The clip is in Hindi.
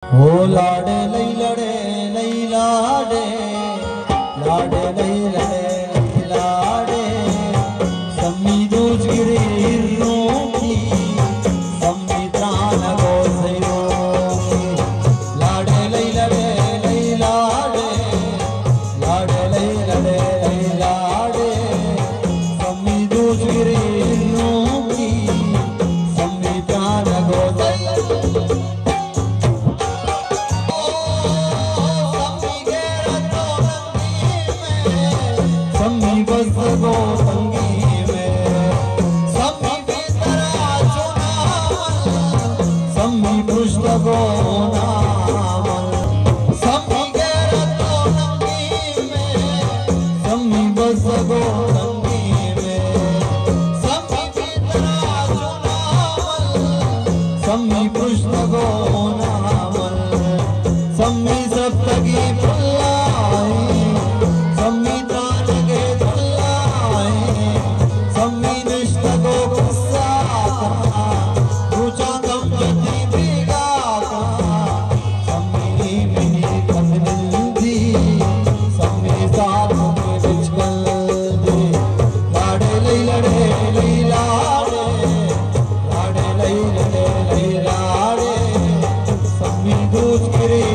हो लाडे लई लड़े लई लाडे लाडे लई लड़े लई लाडे सम्मी दूज गिरे की सम्मी त्राण गो सयो लाडे लई लड़े लई लाडे लाडे लई लड़े लई लाडे सम्मी दूज गिरे की सम्मी त्राण गो सम्मी बस गो संगी में सम्मी बेतरा चुनावल सम्मी पृष्ठ गो नावल सम्मी गेरतो नंगी में सम्मी बस गो संगी में सम्मी बेतरा चुनावल सम्मी पृष्ठ गो नावल सम्मी सप्तगी फुल्लाई सम्मी दूज गिरे